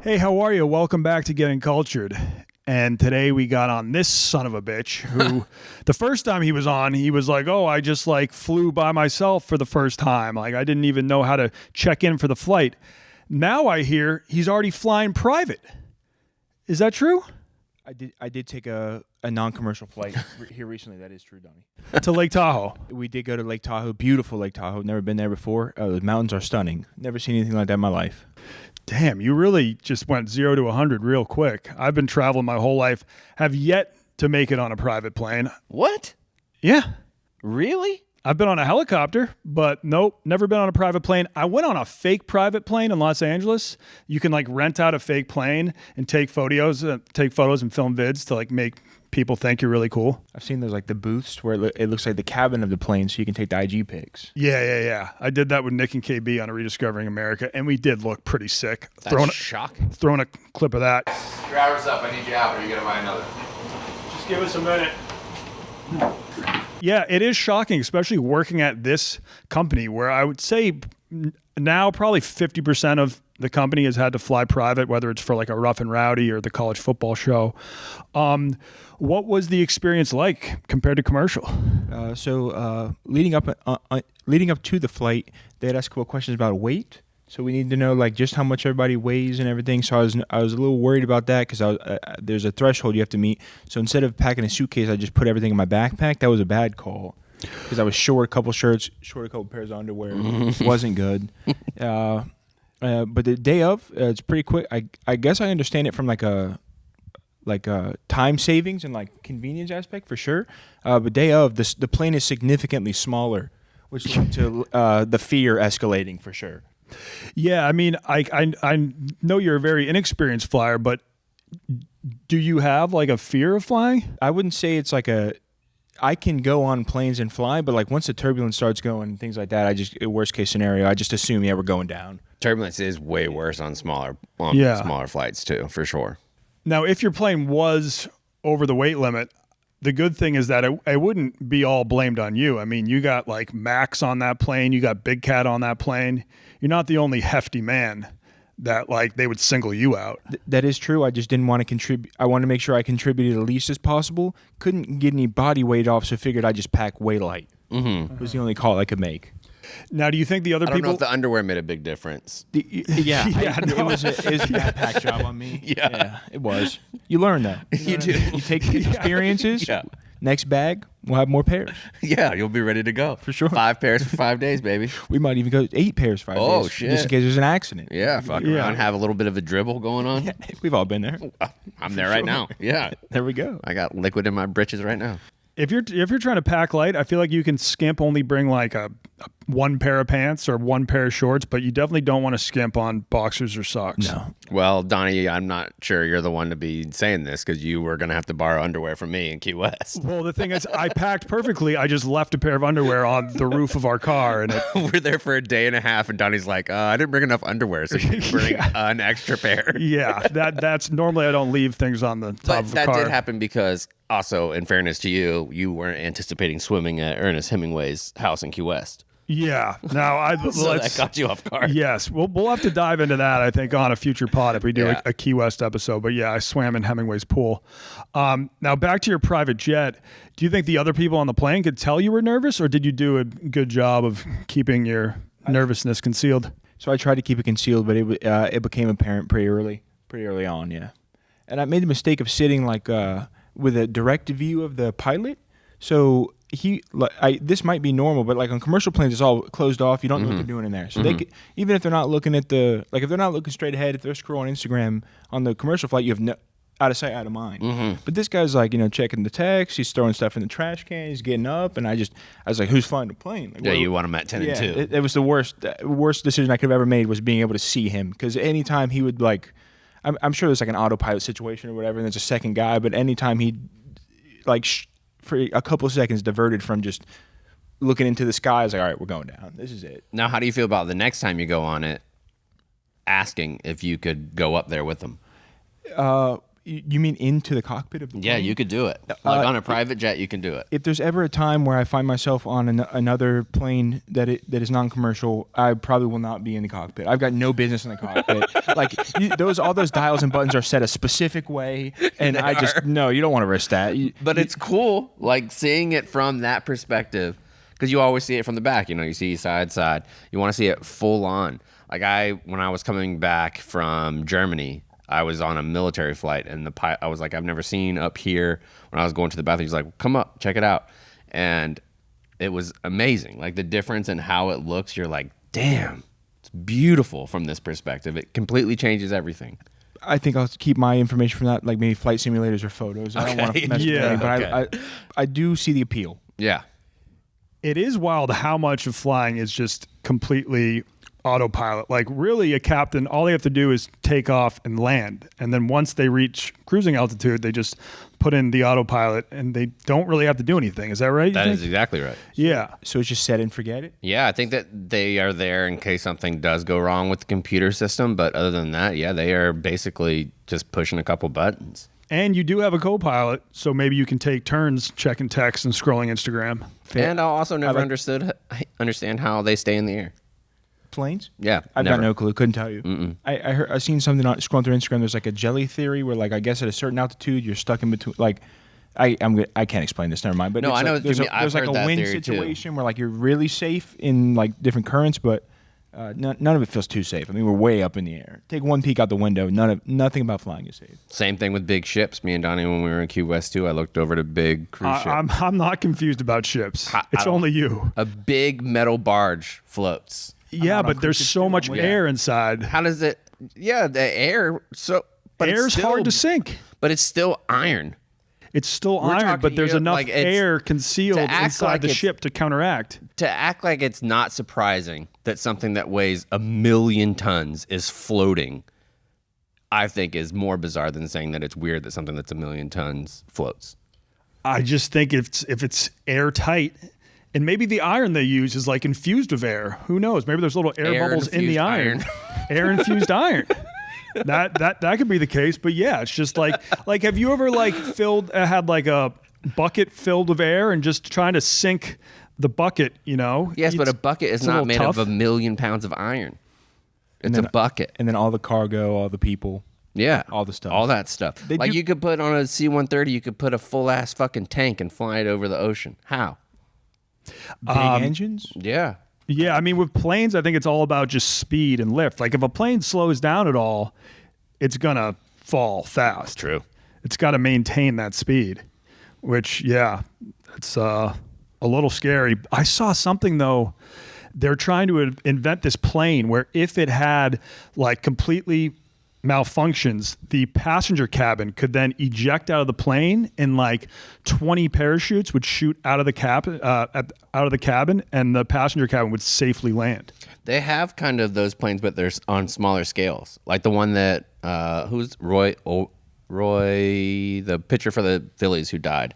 Hey, how are you? Welcome back to Getting Cultured. And today we got on this son of a bitch who the first time he was on, he was like, oh, I just like flew by myself for the first time. Like I didn't even know how to check in for the flight. Now I hear he's already flying private. Is that true? I did take a non-commercial flight here recently. That is true, Donnie. To Lake Tahoe. We did go to Lake Tahoe. Beautiful Lake Tahoe. Never been there before. The mountains are stunning. Never seen anything like that in my life. Damn, you really just went 0 to 100 real quick. I've been traveling my whole life, have yet to make it on a private plane. What? Yeah. Really? I've been on a helicopter, but nope, never been on a private plane. I went on a fake private plane in Los Angeles. You can like rent out a fake plane and take photos and film vids to like make people think you're really cool. I've seen those like the booths where it looks like the cabin of the plane, so you can take the IG pics. Yeah. I did that with Nick and KB on a Rediscovering America, and we did look pretty sick. That's shocking. Throwing a clip of that. Your hour's up. I need you out, or you're gonna buy another. Just give us a minute. Yeah, it is shocking, especially working at this company where I would say now probably 50% of the company has had to fly private, whether it's for like a Rough and Rowdy or the college football show. What was the experience like compared to commercial? Leading up to the flight, they had asked a couple questions about weight. So we need to know like just how much everybody weighs and everything. So I was a little worried about that because there's a threshold you have to meet. So instead of packing a suitcase, I just put everything in my backpack. That was a bad call because I was short a couple shirts, short a couple pairs of underwear. Wasn't good. But the day of, it's pretty quick. I guess I understand it from like a time savings and like convenience aspect for sure. But day of, the plane is significantly smaller, which led to the fear escalating for sure. Yeah, I mean, I know you're a very inexperienced flyer, but do you have like a fear of flying? I wouldn't say it's like I can go on planes and fly, but like once the turbulence starts going and things like that, worst case scenario, I just assume, we're going down. Turbulence is way worse on smaller flights too, for sure. Now, if your plane was over the weight limit, the good thing is that it wouldn't be all blamed on you. I mean, you got like Max on that plane, you got Big Cat on that plane. You're not the only hefty man that like they would single you out. That is true. I just didn't want to contribute. I wanted to make sure I contributed the least as possible. Couldn't get any body weight off, so figured I'd just pack way light. It was the only call I could make. Now, do you think the other people... I don't know if the underwear made a big difference. It was a backpack job on me. Yeah, it was. You learn that. You do. You take experiences. Yeah. Next bag, we'll have more pairs. Yeah, you'll be ready to go. For sure. 5 pairs for 5 days, baby. We might even go 8 pairs 5 days. Oh, shit. Just in case there's an accident. Yeah, fuck around, have a little bit of a dribble going on. Yeah, we've all been there. I'm there right now. Yeah. There we go. I got liquid in my britches right now. If you're trying to pack light, I feel like you can skimp only bring like a one pair of pants or one pair of shorts, but you definitely don't want to skimp on boxers or socks. No. Well, Donnie, I'm not sure you're the one to be saying this because you were going to have to borrow underwear from me in Key West. Well, the thing is, I packed perfectly. I just left a pair of underwear on the roof of our car. And we're there for a day and a half, and Donnie's like, I didn't bring enough underwear, so you can bring an extra pair. Yeah, that's normally I don't leave things on the top of the car. That did happen because also, in fairness to you, you weren't anticipating swimming at Ernest Hemingway's house in Key West. Yeah. Now so that caught you off guard. Yes, we'll have to dive into that. I think on a future pod if we do a Key West episode. But yeah, I swam in Hemingway's pool. Now back to your private jet. Do you think the other people on the plane could tell you were nervous, or did you do a good job of keeping your nervousness concealed? So I tried to keep it concealed, but it became apparent pretty early on. Yeah, and I made the mistake of sitting like with a direct view of the pilot. So this might be normal, but like on commercial planes, it's all closed off. You don't know what they're doing in there. So they could, even if they're not looking at if they're not looking straight ahead, if they're scrolling Instagram on the commercial flight, you have out of sight, out of mind. But this guy's like, checking the text. He's throwing stuff in the trash can. He's getting up, and I was like, who's flying the plane? Like, you want him at 10 and 2. It was the worst decision I could have ever made was being able to see him, because anytime he would like, I'm sure there's like an autopilot situation or whatever, and there's a second guy, but anytime he like for a couple of seconds diverted from just looking into the sky, I was like, all right, we're going down. This is it. Now, how do you feel about the next time you go on it, asking if you could go up there with them? You mean into the cockpit of the plane? Yeah, you could do it. Like on a private jet, you can do it. If there's ever a time where I find myself on another plane that is non-commercial, I probably will not be in the cockpit. I've got no business in the cockpit. Like all those dials and buttons are set a specific way, and you don't want to risk that. But it's cool, like seeing it from that perspective, because you always see it from the back. You see side. You want to see it full on. Like when I was coming back from Germany, I was on a military flight, and I was like, I've never seen up here. When I was going to the bathroom, he's like, come up, check it out. And it was amazing. Like the difference in how it looks, you're like, damn, it's beautiful from this perspective. It completely changes everything. I think I'll keep my information from that, like maybe flight simulators or photos. I don't want to mess with anything, but I do see the appeal. Yeah. It is wild how much of flying is just completely autopilot. Like really a captain, all they have to do is take off and land. And then once they reach cruising altitude, they just put in the autopilot and they don't really have to do anything. Is that right? That is exactly right. Yeah. So it's just set and forget it? Yeah, I think that they are there in case something does go wrong with the computer system. But other than that, yeah, they are basically just pushing a couple buttons. And you do have a co-pilot, so maybe you can take turns checking text and scrolling Instagram. And I also never understand how they stay in the air. Planes? Yeah, I've never. got no clue. Couldn't tell you. I seen something scrolling through Instagram. There's like a jelly theory where, like, I guess at a certain altitude you're stuck in between. Like, I can't explain this. Never mind. But no, I know. Like, there's like a wind situation where like you're really safe in like different currents, but none of it feels too safe. I mean, we're way up in the air. Take one peek out the window. Nothing about flying is safe. Same thing with big ships. Me and Donnie, when we were in Key West too, I looked over to big cruise ship. I'm not confused about ships. It's only you. A big metal barge floats. Yeah, but there's so much air inside. How does it? Yeah, the air. But air's hard to sink. But it's still iron. It's still iron, but there's enough air concealed inside the ship to counteract. To act like it's not surprising that something that weighs 1 million tons is floating, I think is more bizarre than saying that it's weird that something that's 1 million tons floats. I just think if it's airtight. And maybe the iron they use is like infused with air. Who knows? Maybe there's little air bubbles in the iron. Air infused iron. That could be the case. But yeah, it's just like have you ever like had like a bucket filled with air and just trying to sink the bucket? Yes, but a bucket is not made of 1 million pounds of iron. It's a bucket, and then all the cargo, all the people. Yeah, all the stuff, all that stuff. You could put on a C-130, you could put a full ass fucking tank and fly it over the ocean. How? Big engines? Yeah. Yeah, I mean, with planes, I think it's all about just speed and lift. Like, if a plane slows down at all, it's going to fall fast. True. It's got to maintain that speed, which, yeah, it's a little scary. I saw something, though. They're trying to invent this plane where if it had, like, completely malfunctions, the passenger cabin could then eject out of the plane, and like 20 parachutes would shoot out of the cabin, and the passenger cabin would safely land. They have kind of those planes, but they're on smaller scales. Like the one that who's Roy, the pitcher for the Phillies who died.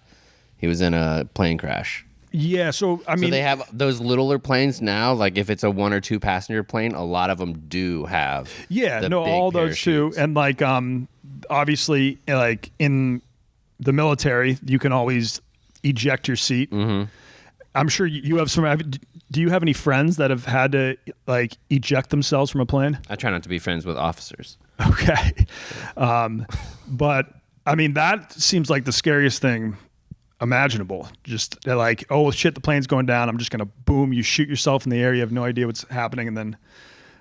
He was in a plane crash. Yeah, so I mean, they have those littler planes now. Like if it's a 1 or 2 passenger plane, a lot of them do have. Yeah, all those too, and like obviously, like in the military, you can always eject your seat. Mm-hmm. I'm sure you have some. Do you have any friends that have had to like eject themselves from a plane? I try not to be friends with officers. Okay, but I mean that seems like the scariest thing imaginable. Just like, oh shit, the plane's going down, I'm just gonna boom, you shoot yourself in the air, you have no idea what's happening, and then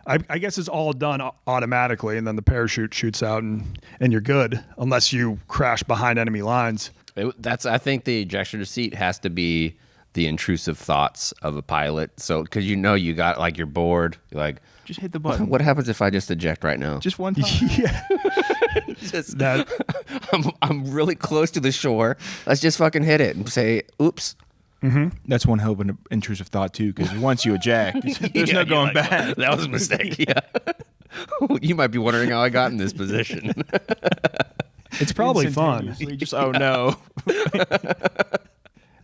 I guess it's all done automatically, and then the parachute shoots out and you're good unless you crash behind enemy lines. I think the ejection seat has to be the intrusive thoughts of a pilot. So because you got like you're bored, you're like, just hit the button. What happens if I just eject right now? Just one time. Yeah. I'm really close to the shore. Let's just fucking hit it and say, oops. Mm-hmm. That's one hell of an intrusive thought too, because once you eject, there's no going back. That was a mistake. Yeah. You might be wondering how I got in this position. It's probably fun. Just, oh no.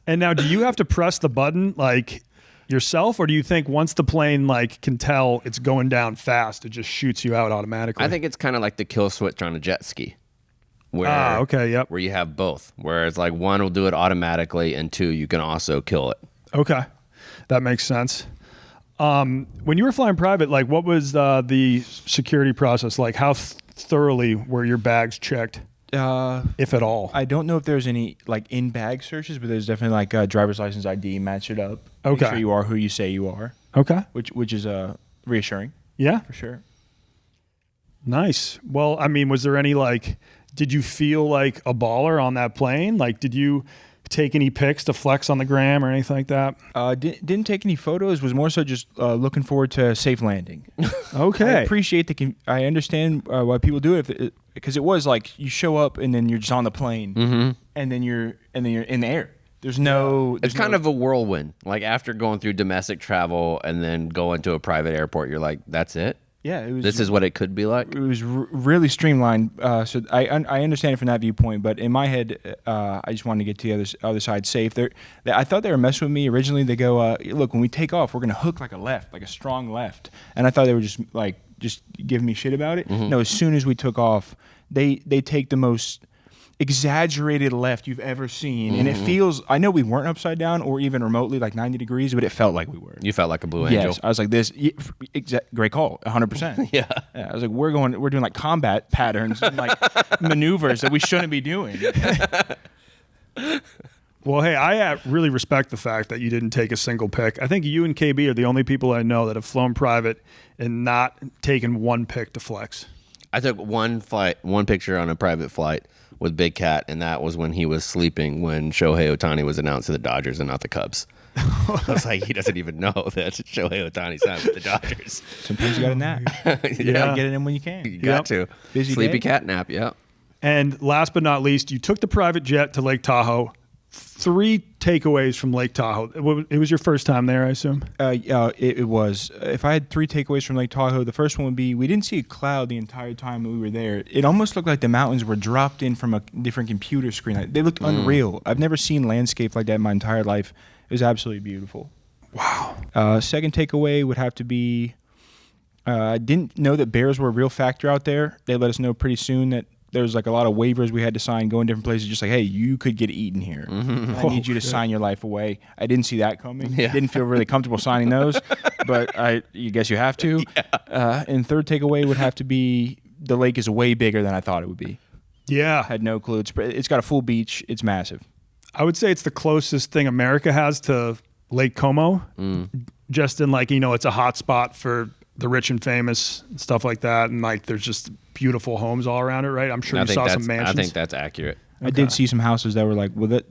And now, do you have to press the button like yourself, or do you think once the plane like can tell it's going down fast, it just shoots you out automatically? I think it's kind of like the kill switch on a jet ski. where okay, yep. where you have both. Where it's like one will do it automatically, and two, you can also kill it. Okay, that makes sense. When you were flying private, like what was the security process like? How thoroughly were your bags checked, if at all? I don't know if there's any like in-bag searches, but there's definitely like driver's license ID, match it up. Okay. Make sure you are who you say you are. Okay. Which is reassuring. Yeah. For sure. Nice. Well, I mean, was there any like, did you feel like a baller on that plane? Like, did you take any pics to flex on the gram or anything like that? Didn't take any photos. Was more so just looking forward to a safe landing. Okay. I appreciate I understand why people do it because it was like you show up and then you're just on the plane and then you're in the air. There's no. It's kind of a whirlwind. Like after going through domestic travel and then going to a private airport, you're like, that's it. Yeah, it was. This is what it could be like. It was really streamlined. So I understand it from that viewpoint, but in my head, I just wanted to get to the other side safe. I thought they were messing with me originally. They go, look, when we take off, we're gonna hook like a strong left, and I thought they were just giving me shit about it. No, as soon as we took off, they take the most exaggerated left you've ever seen, and it feels. I know we weren't upside down or even remotely like 90 degrees, but it felt like we were. You felt like a blue angel. Yes, I was like this. Great call, 100%. Yeah. I was like, we're doing like combat patterns and like maneuvers that we shouldn't be doing. Well, hey, I really respect the fact that you didn't take a single pic. I think you and KB are the only people I know that have flown private and not taken one pic to flex. I took one picture on a private flight with Big Cat, and that was when he was sleeping when Shohei Ohtani was announced to the Dodgers and not the Cubs. I was like, he doesn't even know that Shohei Ohtani signed with the Dodgers. Sometimes you got a nap. You Yeah. gotta get it in when you can. You got to. Busy Sleepy day. cat nap, yeah. And last but not least, you took the private jet to Lake Tahoe. 3 takeaways from Lake Tahoe. It was your first time there, I assume? It was. If I had 3 takeaways from Lake Tahoe, the first one would be we didn't see a cloud the entire time that we were there. It almost looked like the mountains were dropped in from a different computer screen. They looked unreal. I've never seen landscape like that in my entire life. It was absolutely beautiful. Wow. Second takeaway would have to be I didn't know that bears were a real factor out there. They let us know pretty soon that there was like a lot of waivers we had to sign, going different places, just like, hey, you could get eaten here. I need you to sign your life away. I didn't see that coming. Yeah. Didn't feel really comfortable signing those, but you guess you have to. Yeah. And third takeaway would have to be the lake is way bigger than I thought it would be. Yeah. Had no clue. It's got a full beach. It's massive. I would say it's the closest thing America has to Lake Como. Just in like, it's a hot spot for the rich and famous and stuff like that. And like, there's just beautiful homes all around it, right? I'm sure you saw some mansions. I think that's accurate. I did see some houses that were like, well,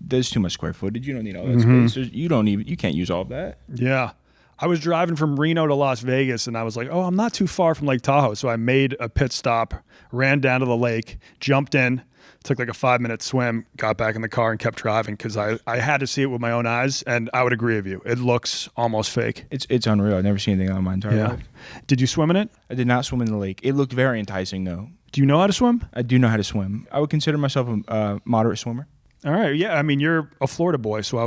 there's too much square footage. You don't need all that space. You can't use all of that. Yeah. I was driving from Reno to Las Vegas and I was like, oh, I'm not too far from Lake Tahoe. So I made a pit stop, ran down to the lake, jumped in, took like a 5-minute swim, got back in the car and kept driving because I had to see it with my own eyes. And I would agree with you. It looks almost fake. It's unreal. I've never seen anything like that in my entire life. Did you swim in it? I did not swim in the lake. It looked very enticing, though. Do you know how to swim? I do know how to swim. I would consider myself a moderate swimmer. All right. Yeah. I mean, you're a Florida boy, so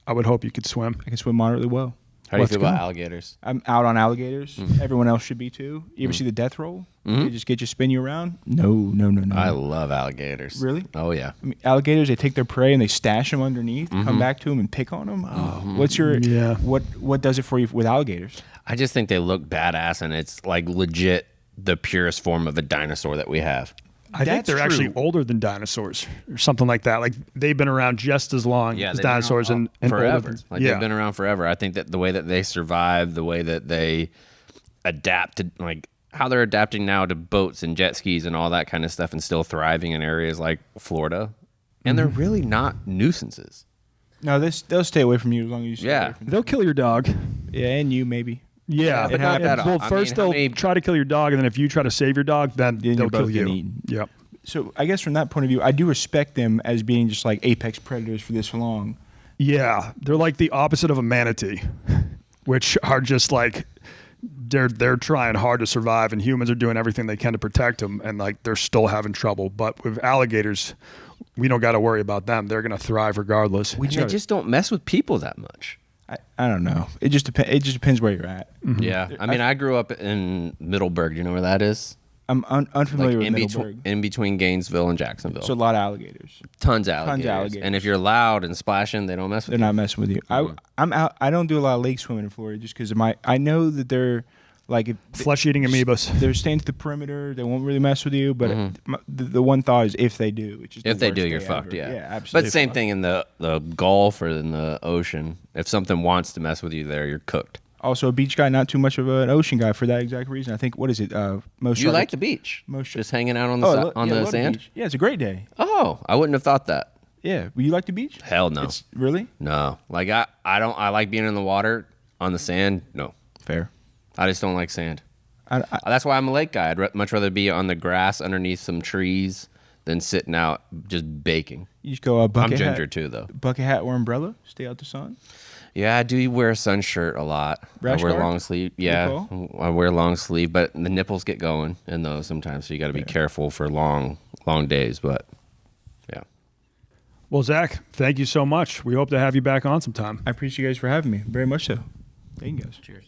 I would hope you could swim. I can swim moderately well. How do you Let's feel about go. alligators? I'm out on alligators. Everyone else should be too. You ever see the death roll? They just get you, spin you around? No. I love alligators. Really? Oh, yeah. I mean, alligators, they take their prey and they stash them underneath, come back to them and pick on them. Oh, what's your what does it for you with alligators? I just think they look badass, and it's like legit the purest form of a dinosaur that we have. I think they're actually older than dinosaurs or something like that. Like they've been around just as long as they've been dinosaurs around and forever. older. Like they've been around forever. I think that the way that they survive, the way that they adapt to, like how they're adapting now to boats and jet skis and all that kind of stuff, and still thriving in areas like Florida, and they're really not nuisances. No, they'll stay away from you as long as you stay away from them. They'll kill your dog. Yeah, and you maybe. Yeah, but not that well, often. first they'll try to kill your dog, and then if you try to save your dog, then Then they'll you're both kill you. getting eaten. Yep. So I guess from that point of view, I do respect them as being just like apex predators for this long. Yeah, they're like the opposite of a manatee, which are just like they're trying hard to survive, and humans are doing everything they can to protect them, and like they're still having trouble. But with alligators, we don't got to worry about them. They're gonna thrive regardless. They just don't mess with people that much. I don't know. It just depends where you're at. Yeah, I mean, I grew up in Middleburg. You know where that is? I'm unfamiliar Like with Middleburg. in between Gainesville and Jacksonville. So a lot of alligators. Tons of alligators. alligators. And if you're loud and splashing, they don't mess with They're you. not messing with you. I'm out. I don't do a lot of lake swimming in Florida just because of my. I know that they're like Flesh-eating amoebas. they're staying to the perimeter. They won't really mess with you. But the one thought is if they do, it's just If the they worst do, day you're ever. fucked. Yeah, absolutely. But same fucked. thing in the Gulf or in the ocean. If something wants to mess with you there, you're cooked. Also, a beach guy, not too much of an ocean guy for that exact reason. I think what is it? Most You sharks- like the beach? most Just hanging out on the Oh, I the love sand? beach. Yeah, it's a great day. Oh, I wouldn't have thought that. Yeah, you like the beach? Hell no. It's really No. Like I don't. I like being in the water. On the sand, no. fair. I just don't like sand. I, That's why I'm a lake guy. I'd much rather be on the grass underneath some trees than sitting out just baking. you just go I'm bucket ginger hat, too, though. bucket hat or umbrella, stay out the sun. Yeah, I do wear a sun shirt a lot. Rash I wear guard? long sleeve. Yeah, call? I wear long sleeve, but the nipples get going in those sometimes, so you got to be careful for long days. But yeah, Well, Zach, thank you so much. We hope to have you back on sometime. I appreciate you guys for having me. Very much so. Thank you guys. cheers.